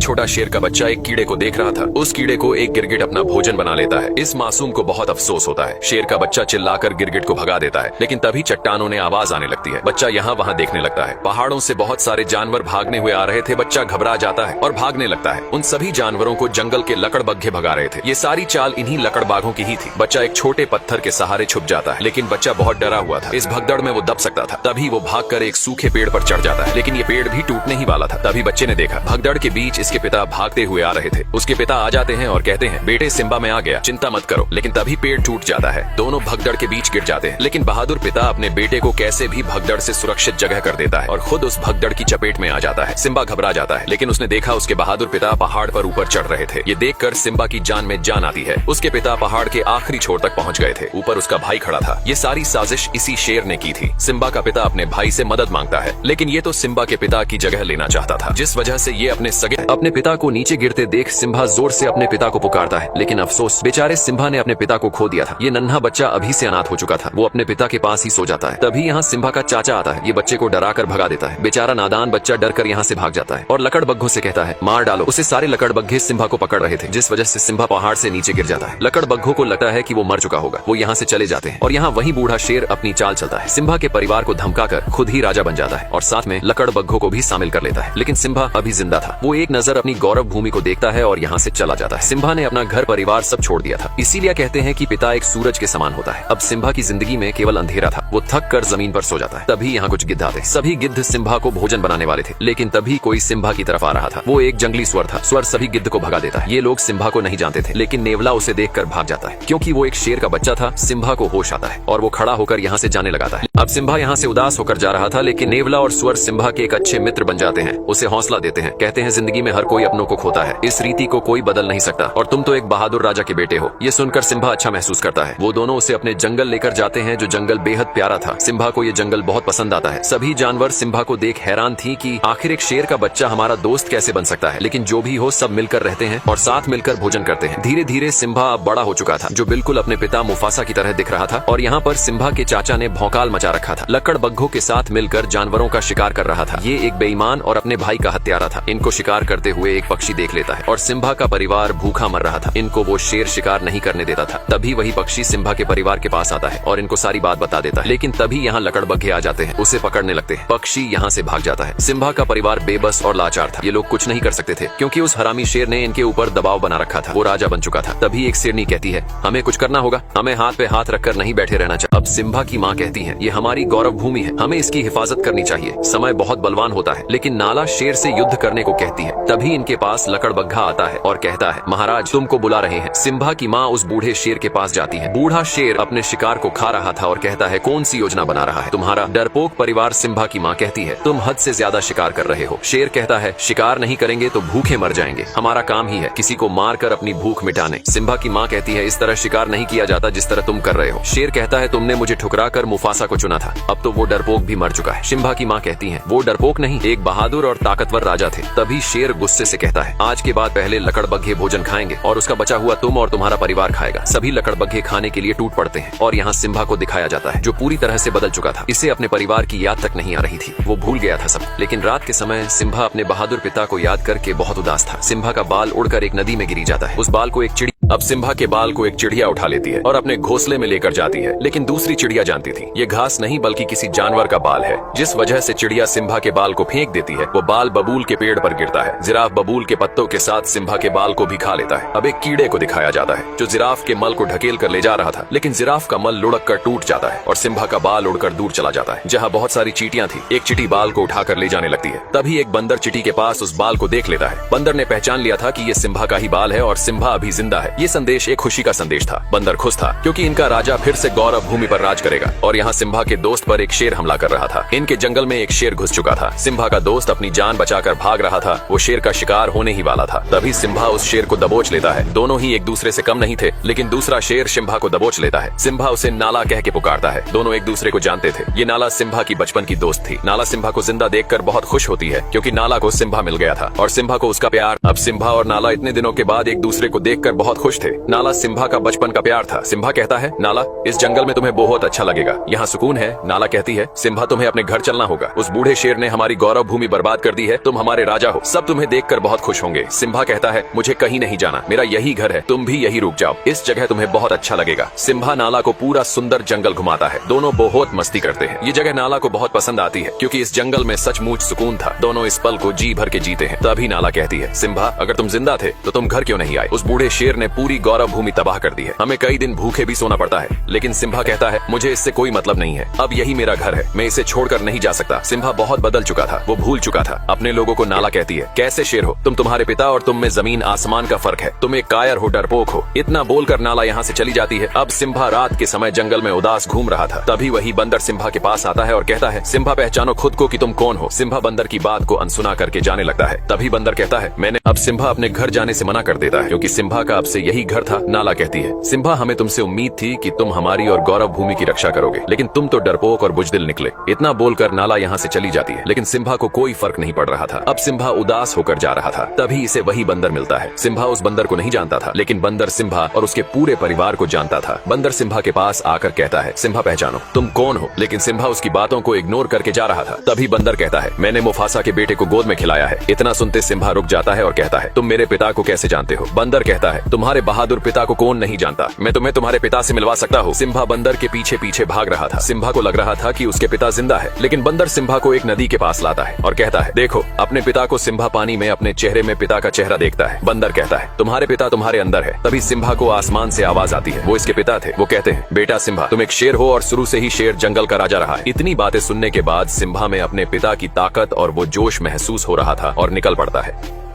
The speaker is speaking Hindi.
छोटा शेर का बच्चा एक कीड़े को देख रहा था। उस कीड़े को एक गिरगिट अपना भोजन बना लेता है। इस मासूम को बहुत अफसोस होता है। शेर का बच्चा चिल्लाकर गिरगिट को भगा देता है, लेकिन तभी चट्टानों ने आवाज आने लगती है। बच्चा यहाँ वहाँ देखने लगता है। पहाड़ों से बहुत सारे जानवर भागने हुए आ रहे थे। बच्चा घबरा जाता है और भागने लगता है। उन सभी जानवरों को जंगल के लकड़बग्घे भगा रहे थे। ये सारी चाल इन्हीं लकड़बाघों की ही थी। बच्चा एक छोटे पत्थर के सहारे छुप जाता है, लेकिन बच्चा बहुत डरा हुआ था। इस भगदड़ में वो दब सकता था। तभी वो भागकर एक सूखे पेड़ पर चढ़ जाता है, लेकिन ये पेड़ भी टूटने ही वाला था। तभी बच्चे ने देखा भगदड़ के बीच इसके पिता भागते हुए आ रहे थे। उसके पिता आ जाते हैं और कहते हैं, बेटे सिम्बा में आ गया, चिंता मत करो। लेकिन तभी पेड़ टूट जाता है। दोनों भगदड़ के बीच गिर जाते हैं, लेकिन बहादुर पिता अपने बेटे को कैसे भी भगदड़ से सुरक्षित जगह कर देता है और खुद उस भगदड़ की चपेट में आ जाता है। सिम्बा घबरा जाता है, लेकिन उसने देखा उसके बहादुर पिता पहाड़ पर ऊपर चढ़ रहे थे। ये देखकर सिम्बा की जान में जान आती है। उसके पिता पहाड़ के आखिरी छोर तक पहुंच गए थे। ऊपर उसका भाई खड़ा था। ये सारी साजिश इसी शेर ने की थी। सिम्बा का पिता अपने भाई से मदद मांगता है, लेकिन ये तो सिम्बा के पिता की जगह लेना चाहता था, जिस वजह से ये अपने पिता को नीचे गिरते देख सिम्बा जोर से अपने पिता को पुकारता है। लेकिन अफसोस, बेचारे सिम्बा ने अपने पिता को खो दिया था। ये नन्हा बच्चा अभी से अनाथ हो चुका था। वो अपने पिता के पास ही सो जाता है। तभी यहाँ सिम्बा का चाचा आता है। ये बच्चे को डरा कर भगा देता है। बेचारा नादान बच्चा डर कर यहाँ से भाग जाता है और लकड़बग्घों से कहता है, मार डालो उसे। सारे लकड़बग्घे सिम्बा को पकड़ रहे थे, जिस वजह से सिम्बा पहाड़ से नीचे गिर जाता है। लकड़बग्घों को लगता है कि वो मर चुका होगा। वो यहाँ से चले जाते हैं और यहाँ वही बूढ़ा शेर अपनी चाल चलता है। सिम्बा के परिवार को धमकाकर खुद ही राजा बन जाता है और साथ में लकड़बग्घों को भी शामिल कर लेता है। लेकिन सिम्बा अभी जिंदा था। वो एक नजर अपनी गौरव भूमि को देखता है और यहाँ से चला जाता है। सिम्बा ने अपना घर परिवार सब छोड़ दिया था। इसीलिए कहते हैं कि पिता एक सूरज के समान होता है। अब सिम्बा की जिंदगी में केवल अंधेरा था। वो थक कर जमीन पर सो जाता है। तभी यहाँ कुछ गिद्ध आते। सभी गिद्ध सिम्बा को भोजन बनाने वाले थे, लेकिन तभी कोई सिम्बा की तरफ आ रहा था। वो एक जंगली स्वर था। स्वर सभी गिद्ध को भगा देता है। ये लोग सिम्बा को नहीं जानते थे, लेकिन नेवला उसे देखकर भाग जाता है। क्योंकि वो एक शेर का बच्चा था। सिम्बा को होश आता है और वो खड़ा होकर यहाँ से जाने लगाता है। अब सिम्बा यहाँ से उदास होकर जा रहा था, लेकिन नेवला और स्वर सिम्बा के एक अच्छे मित्र बन जाते हैं। उसे हौसला देते हैं। कहते हैं, जिंदगी में हर कोई अपनों को खोता है। इस रीति को कोई बदल नहीं सकता और तुम तो एक बहादुर राजा के बेटे हो। ये सुनकर सिम्बा अच्छा महसूस करता है। वो दोनों उसे अपने जंगल लेकर जाते हैं, जो जंगल बेहद प्यारा था। सिम्बा को ये जंगल बहुत पसंद आता है। सभी जानवर सिम्बा को देख हैरान थी कि आखिर एक शेर का बच्चा हमारा दोस्त कैसे बन सकता है। लेकिन जो भी हो, सब मिलकर रहते हैं और साथ मिलकर भोजन करते हैं। धीरे धीरे सिम्बा अब बड़ा हो चुका था, जो बिल्कुल अपने पिता मुफासा की तरह दिख रहा था। और यहाँ पर सिम्बा के चाचा ने भौकाल मचा रखा था। लकड़बग्घों के साथ मिलकर जानवरों का शिकार कर रहा था। ये एक बेईमान और अपने भाई का हत्यारा था। इनको शिकार करते हुए एक पक्षी देख लेता है और सिम्बा का परिवार भूखा मर रहा था। इनको वो शेर शिकार नहीं करने देता था। तभी वही पक्षी सिम्बा के परिवार के पास आता है और इनको सारी बात बता देता है। लेकिन तभी यहाँ लकड़बग्घे आ जाते हैं, उसे पकड़ने लगते हैं। पक्षी यहाँ से भाग जाता है। सिम्बा का परिवार बेबस और लाचार था। ये लोग कुछ नहीं कर सकते थे, क्योंकि उस हरामी शेर ने इनके ऊपर दबाव बना रखा था। वो राजा बन चुका था। तभी एक शेरनी कहती है, हमें कुछ करना होगा। हमें हाथ पे हाथ रखकर नहीं बैठे रहना चाहिए। अब सिम्बा की माँ कहती है, ये हमारी गौरव भूमि है, हमें इसकी हिफाजत करनी चाहिए। समय बहुत बलवान होता है। लेकिन नाला शेर से युद्ध करने को कहती है। तभी इनके पास लकड़बग्घा आता है और कहता है, महाराज तुमको बुला रहे हैं। सिम्बा की माँ उस बूढ़े शेर के पास जाती है। बूढ़ा शेर अपने शिकार को खा रहा था और कहता है, कौन सी योजना बना रहा है तुम्हारा डरपोक परिवार। सिम्बा की माँ कहती है, तुम हद से ज्यादा शिकार कर रहे हो। शेर कहता है, शिकार नहीं करेंगे तो भूखे मर जाएंगे। हमारा काम ही है किसी को मार कर अपनी भूख मिटाने। सिम्बा की माँ कहती है, इस तरह शिकार नहीं किया जाता जिस तरह तुम कर रहे हो। शेर कहता है, तुमने मुझे ठुकरा कर मुफासा को चुना था। अब तो वो डरपोक भी मर चुका है। सिम्बा की माँ कहती है, वो डरपोक नहीं, एक बहादुर और ताकतवर राजा थे। तभी शेर गुस्से से कहता है, आज के बाद पहले लकड़बग्घे भोजन खाएंगे और उसका बचा हुआ तुम और तुम्हारा परिवार खाएगा। सभी लकड़बग्घे खाने के लिए टूट पड़ते हैं और यहाँ सिम्बा को दिखाया जाता है, जो पूरी तरह से बदल चुका था। इसे अपने परिवार की याद तक नहीं आ रही थी। वो भूल गया था सब। लेकिन रात के समय सिम्बा अपने बहादुर पिता को याद करके बहुत उदास था। सिम्बा का बाल उड़कर एक नदी में गिरी जाता है। उस बाल को एक चिड़िया अब सिम्बा के बाल को एक चिड़िया उठा लेती है और अपने घोंसले में लेकर जाती है। लेकिन दूसरी चिड़िया जानती थी, ये घास नहीं बल्कि किसी जानवर का बाल है, जिस वजह से चिड़िया सिम्बा के बाल को फेंक देती है। वो बाल बबूल के पेड़ पर गिरता है। जिराफ बबूल के पत्तों के साथ सिम्बा के बाल को भी खा लेता है। अब एक कीड़े को दिखाया जाता है, जो जिराफ के मल को ढकेल कर ले जा रहा था। लेकिन जिराफ का मल लुढ़क कर टूट जाता है और सिम्बा का बाल उड़कर दूर चला जाता है, जहाँ बहुत सारी चींटियां थी। एक चींटी बाल को उठाकर ले जाने लगती है। तभी एक बंदर चींटी के पास उस बाल को देख लेता है। बंदर ने पहचान लिया था कि ये सिम्बा का ही बाल है और सिम्बा अभी जिंदा है। ये संदेश एक खुशी का संदेश था। बंदर खुश था, क्योंकि इनका राजा फिर से गौरव भूमि पर राज करेगा। और यहाँ सिम्बा के दोस्त पर एक शेर हमला कर रहा था। इनके जंगल में एक शेर घुस चुका था। सिम्बा का दोस्त अपनी जान बचाकर भाग रहा था। वो शेर का शिकार होने ही वाला था। तभी सिम्बा उस शेर को दबोच लेता है। दोनों ही एक दूसरे से कम नहीं थे, लेकिन दूसरा शेर सिम्बा को दबोच लेता है। सिम्बा उसे नाला कह के पुकारता है। दोनों एक दूसरे को जानते थे। ये नाला सिम्बा की बचपन की दोस्त थी। नाला सिम्बा को जिंदा देखकर बहुत खुश होती है, क्योंकि नाला को सिम्बा मिल गया था और सिम्बा को उसका प्यार। अब सिम्बा और नाला इतने दिनों के बाद एक दूसरे को देखकर बहुत खुश थे। नाला सिम्बा का बचपन का प्यार था। सिम्बा कहता है, नाला इस जंगल में तुम्हें बहुत अच्छा लगेगा, यहाँ सुकून है। नाला कहती है, सिम्बा तुम्हें अपने घर चलना होगा, उस बूढ़े शेर ने हमारी गौरव भूमि बर्बाद कर दी है, तुम हमारे राजा हो, सब तुम्हें देखकर बहुत खुश होंगे। सिम्बा कहता है, मुझे कहीं नहीं जाना, मेरा यही घर है, तुम भी यही रुक जाओ, इस जगह तुम्हें बहुत अच्छा लगेगा। सिम्बा नाला को पूरा सुंदर जंगल घुमाता है, दोनों बहुत मस्ती करते हैं। ये जगह नाला को बहुत पसंद आती है क्योंकि इस जंगल में सचमुच सुकून था। दोनों इस पल को जी भर के जीते हैं। तभी नाला कहती है, सिम्बा अगर तुम जिंदा थे तो तुम घर क्यों नहीं आए? उस बूढ़े शेर ने पूरी गौरव भूमि तबाह कर दी है, हमें कई दिन भूखे भी सोना पड़ता है। लेकिन सिम्बा कहता है, मुझे इससे कोई मतलब नहीं है, अब यही मेरा घर है, मैं इसे छोड़कर नहीं जा सकता। सिम्बा बहुत बदल चुका था, वो भूल चुका था अपने लोगों को। नाला कहती है, कैसे शेर हो तुम, तुम्हारे पिता और तुम में जमीन आसमान का फर्क है, तुम एक कायर हो, डरपोक हो। इतना बोलकर नाला यहाँ से चली जाती है। अब सिम्बा रात के समय जंगल में उदास घूम रहा था। तभी वही बंदर सिम्बा के पास आता है और कहता है, सिम्बा पहचानो खुद को कि तुम कौन हो। सिम्बा बंदर की बात को अनसुना करके जाने लगता है। तभी बंदर कहता है, मैंने अब सिम्बा अपने घर जाने से मना कर देता है क्योंकि सिम्बा का अब से यही घर था। नाला कहती है, सिम्बा हमें तुमसे उम्मीद थी कि तुम हमारी और गौरव भूमि की रक्षा करोगे, लेकिन तुम तो डरपोक और बुजदिल निकले। इतना बोलकर नाला यहाँ से चली जाती है, लेकिन सिम्बा को कोई फर्क नहीं पड़ रहा था। अब सिम्बा उदास होकर जा रहा था। तभी इसे वही बंदर मिलता है। सिम्बा उस बंदर को नहीं जानता था, लेकिन बंदर सिम्बा और उसके पूरे परिवार को जानता था। बंदर सिम्बा के पास आकर कहता है, सिम्बा पहचानो तुम कौन हो। लेकिन सिम्बा उसकी बातों को इग्नोर करके जा रहा था। तभी बंदर कहता है, मैंने मुफासा के बेटे को गोद में खिलाया है। इतना सुनते सिम्बा रुक जाता है और कहता है, तुम मेरे पिता को कैसे जानते हो? बंदर कहता है, तुम्हारे बहादुर पिता को कौन नहीं जानता, मैं तुम्हें तुम्हारे पिता से मिलवा सकता हूँ। सिम्बा बंदर के पीछे पीछे भाग रहा था। सिम्बा को लग रहा था कि उसके पिता जिंदा है, लेकिन बंदर सिम्बा को एक नदी के पास लाता है और कहता है, देखो अपने पिता को। सिम्बा पानी में अपने चेहरे में पिता का चेहरा देखता है। बंदर कहता है, तुम्हारे पिता तुम्हारे अंदर है। तभी सिम्बा को आसमान से आवाज आती है, वो इसके पिता थे। वो कहते हैं, बेटा सिम्बा तुम एक शेर हो और शुरू से ही शेर जंगल का राजा रहा है। इतनी बातें सुनने के बाद सिम्बा में अपने पिता की ताकत और वो जोश महसूस हो रहा था और निकल पड़ता है।